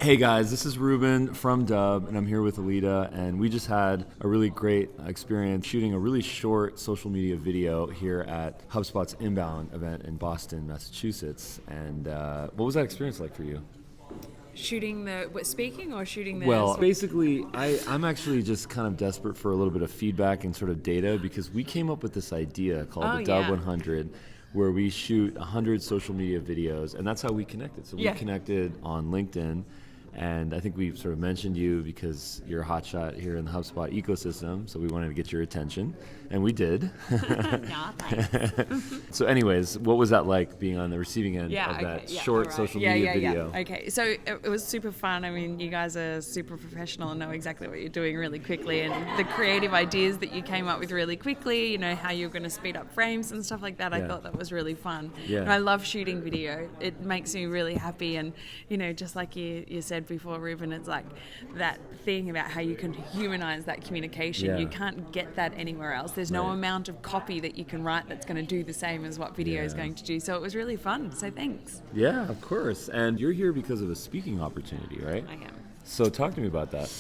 Hey guys, this is Ruben from Dubb, and I'm here with Alita, and we just had a really great experience shooting a really short social media video here at HubSpot's Inbound event in Boston, Massachusetts. And what was that experience like for you? Speaking or shooting the... Well, basically, I'm actually just kind of desperate for a little bit of feedback and sort of data, because we came up with this idea called the Dubb 100, where we shoot 100 social media videos, and that's how we connected. So we connected on LinkedIn, and I think we sort of mentioned you because you're a hotshot here in the HubSpot ecosystem, so we wanted to get your attention, and we did. So anyways, what was that like being on the receiving end of that short social media video? Okay, so it was super fun. I mean, you guys are super professional and know exactly what you're doing really quickly, and the creative ideas that you came up with really quickly, you know, how you're going to speed up frames and stuff like that, I thought that was really fun. And I love shooting video. It makes me really happy, and, you know, just like you said before, Ruben, it's like that thing about how you can humanize that communication. You can't get that anywhere else. There's no amount of copy that you can write that's going to do the same as what video is going to do. So it was really fun. So thanks. Yeah, of course. And you're here because of a speaking opportunity, right? I am. So talk to me about that.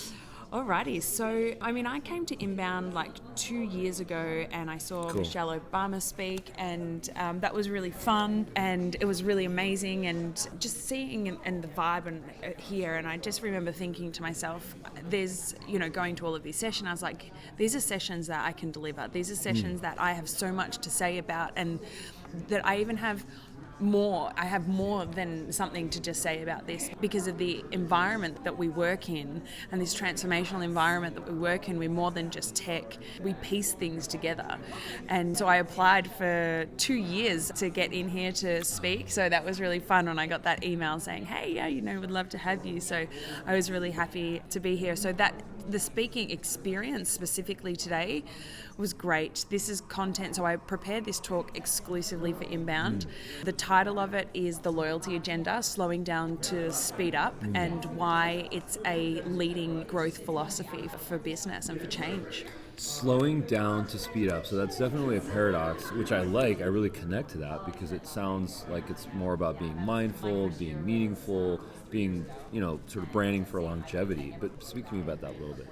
Alrighty, so I mean, I came to Inbound like 2 years ago, and I saw Michelle Obama speak, and that was really fun, and it was really amazing, and just seeing and the vibe and here, and I just remember thinking to myself, there's, you know, going to all of these sessions, I was like, these are sessions that I can deliver. These are sessions that I have so much to say about, and that I even have I have more than something to just say about this, because of the environment that we work in, and this transformational environment that we work in. We're more than just tech. We piece things together. And so I applied for 2 years to get in here to speak. So that was really fun when I got that email saying, hey, yeah, you know, we'd love to have you. So I was really happy to be here. So that the speaking experience specifically today was great. This is content, so I prepared this talk exclusively for Inbound. The title of it is The Loyalty Agenda, Slowing Down to Speed Up, and why it's a leading growth philosophy for business and for change. Slowing down to speed up. So that's definitely a paradox, which I like. I really connect to that because it sounds like it's more about being mindful, being meaningful, being, you know, sort of branding for longevity. But speak to me about that a little bit.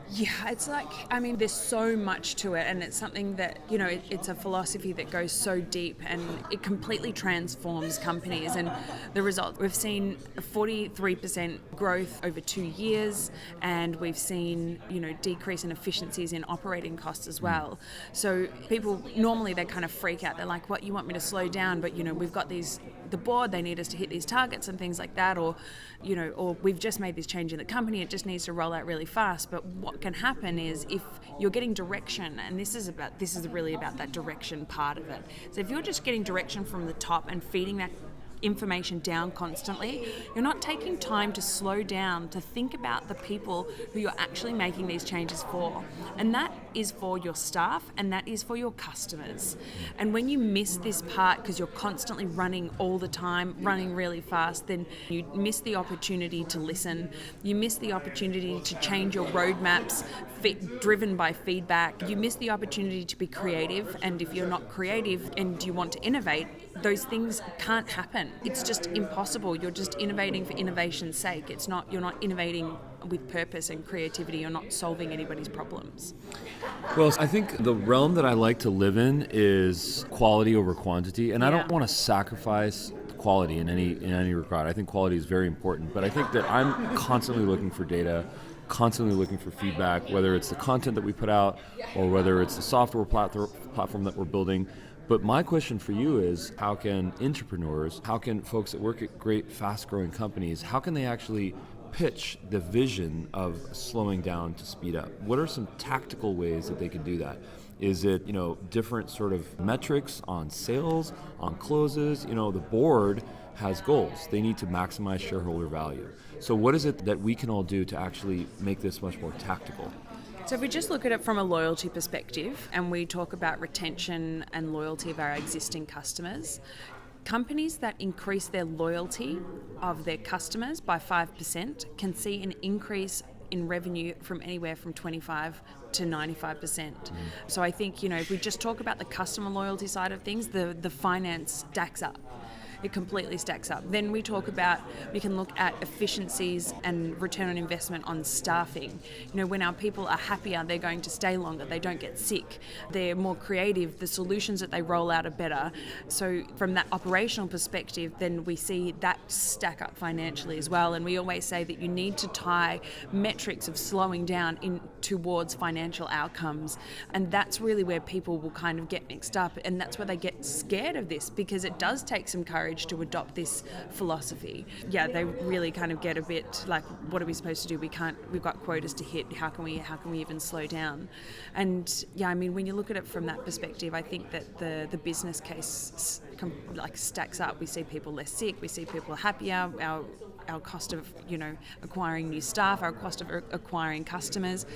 Yeah, it's like, I mean, there's so much to it, and it's something that, you know, it's a philosophy that goes so deep, and it completely transforms companies. And the result, we've seen 43% growth over 2 years, and we've seen, you know, decrease in efficiencies in operating costs as well. So people, normally they kind of freak out. They're like, what, you want me to slow down? But, you know, we've got the board, they need us to hit these targets and things like that, or, you know, or we've just made this change in the company, it just needs to roll out really fast. But what can happen is, if you're getting direction, and this is really about that direction part of it. So if you're just getting direction from the top and feeding that information down constantly, you're not taking time to slow down to think about the people who you're actually making these changes for. And that is for your staff, and that is for your customers. And when you miss this part because you're constantly running all the time, running really fast, then you miss the opportunity to listen. You miss the opportunity to change your roadmaps driven by feedback. You miss the opportunity to be creative, and if you're not creative and you want to innovate, those things can't happen. It's just impossible. You're just innovating for innovation's sake. You're not innovating with purpose and creativity. You're not solving anybody's problems. Well, I think the realm that I like to live in is quality over quantity, and I don't want to sacrifice quality in any regard. I think quality is very important, but I think that I'm constantly looking for data, constantly looking for feedback, whether it's the content that we put out or whether it's the software platform that we're building. But my question for you is, how can entrepreneurs, how can folks that work at great, fast-growing companies, how can they actually pitch the vision of slowing down to speed up? What are some tactical ways that they can do that? Is it, you know, different sort of metrics on sales, on closes? You know, the board has goals. They need to maximize shareholder value. So what is it that we can all do to actually make this much more tactical? So if we just look at it from a loyalty perspective, and we talk about retention and loyalty of our existing customers, companies that increase their loyalty of their customers by 5% can see an increase in revenue from anywhere from 25 to 95%. So I think, you know, if we just talk about the customer loyalty side of things, the finance stacks up. it completely stacks up. Then we can look at efficiencies and return on investment on staffing. When our people are happier, they're going to stay longer, they don't get sick, they're more creative, the solutions that they roll out are better. So from that operational perspective, then we see that stack up financially as well. And we always say that you need to tie metrics of slowing down in towards financial outcomes. And that's really where people will kind of get mixed up. And that's where they get scared of this, because it does take some courage to adopt this philosophy. Yeah, they really kind of get a bit like, what are we supposed to do? We've got quotas to hit. How can we even slow down? And yeah, I mean, when you look at it from that perspective, I think that the business case stacks up. We see people less sick, we see people happier, our cost of acquiring new staff, our cost of acquiring customers.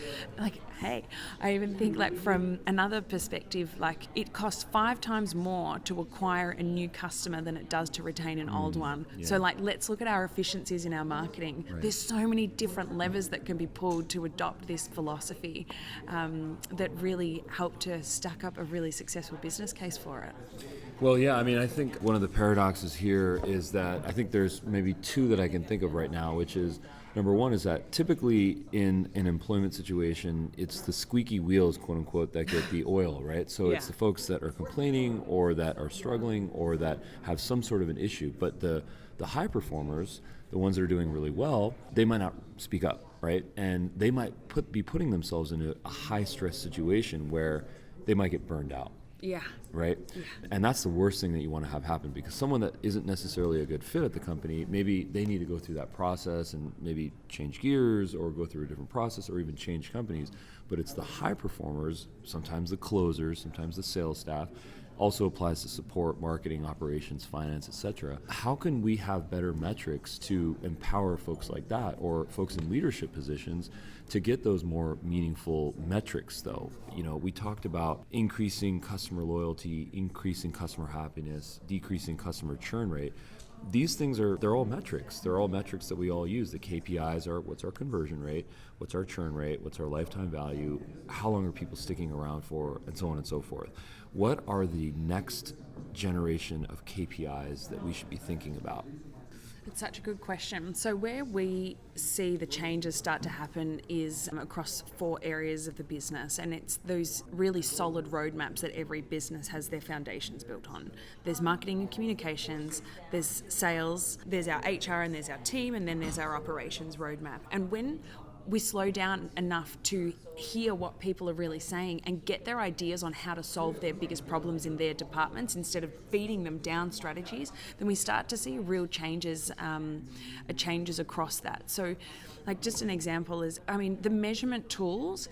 I even think from another perspective, it costs 5 times more to acquire a new customer than it does to retain an old one. Yeah. So let's look at our efficiencies in our marketing. Right. There's so many different levers that can be pulled to adopt this philosophy that really help to stack up a really successful business case for it. Well, yeah, I mean, I think one of the paradoxes here is that I think there's maybe 2 that I can think of right now, which is, number one is that typically in an employment situation, it's the squeaky wheels, quote unquote, that get the oil, right? So it's the folks that are complaining or that are struggling or that have some sort of an issue. But the high performers, the ones that are doing really well, they might not speak up, right? And they might be putting themselves in a high stress situation where they might get burned out. Yeah. Right? Yeah. And that's the worst thing that you want to have happen, because someone that isn't necessarily a good fit at the company, maybe they need to go through that process and maybe change gears or go through a different process or even change companies. But it's the high performers, sometimes the closers, sometimes the sales staff, also applies to support, marketing, operations, finance, etc. How can we have better metrics to empower folks like that, or folks in leadership positions, to get those more meaningful metrics though? We talked about increasing customer loyalty, increasing customer happiness, decreasing customer churn rate. These things they're all metrics. They're all metrics that we all use. The KPIs are, what's our conversion rate, what's our churn rate, what's our lifetime value, how long are people sticking around for, and so on and so forth. What are the next generation of KPIs that we should be thinking about? It's such a good question. So where we see the changes start to happen is across 4 areas of the business, and it's those really solid roadmaps that every business has their foundations built on. There's marketing and communications, there's sales, there's our HR, and there's our team, and then there's our operations roadmap. And when we slow down enough to hear what people are really saying and get their ideas on how to solve their biggest problems in their departments instead of feeding them down strategies, then we start to see real changes across that. So just an example is, the measurement tools.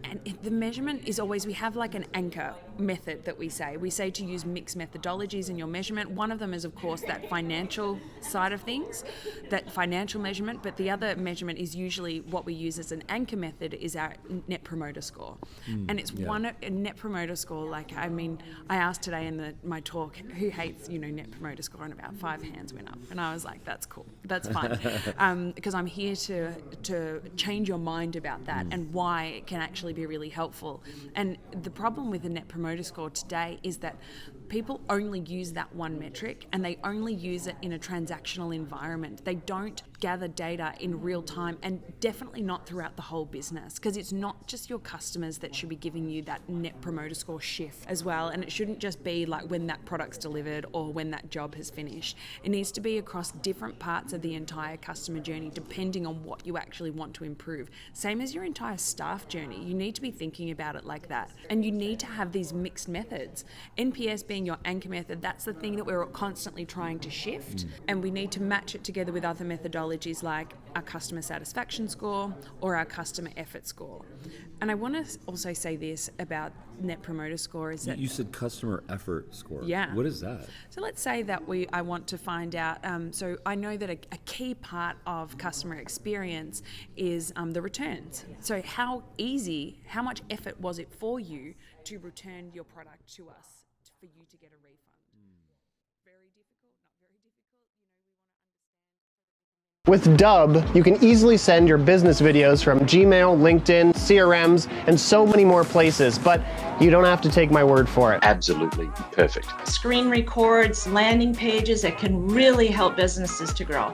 And the measurement is always, we have an anchor method that we say. We say to use mixed methodologies in your measurement. One of them is, of course, that financial side of things, that financial measurement. But the other measurement is usually what we use as an anchor method is our net promoter score. And it's a net promoter score. I asked today in my talk, who hates, net promoter score? And about 5 hands went up. And I was like, that's cool. That's fine. Because I'm here to change your mind about that and why it can actually be really helpful. And the problem with the net promoter score today is that people only use that one metric, and they only use it in a transactional environment. They don't gather data in real time, and definitely not throughout the whole business, because it's not just your customers that should be giving you that net promoter score shift as well. And it shouldn't just be when that product's delivered or when that job has finished. It needs to be across different parts of the entire customer journey, depending on what you actually want to improve. Same as your entire staff journey. You need to be thinking about it like that. And you need to have these mixed methods. NPS being your anchor method, that's the thing that we're constantly trying to shift. And we need to match it together with other methodologies like our customer satisfaction score or our customer effort score. And I want to also say this about net promoter score is that... You said customer effort score. Yeah. What is that? So let's say that I want to find out, so I know that a key part of customer experience is the returns. So how much effort was it for you to return your product to us for you to get a refund? Very difficult, not very difficult. We want to understand With Dubb, you can easily send your business videos from Gmail, LinkedIn, CRMs, and so many more places, but you don't have to take my word for it. Absolutely perfect. Screen records, landing pages that can really help businesses to grow.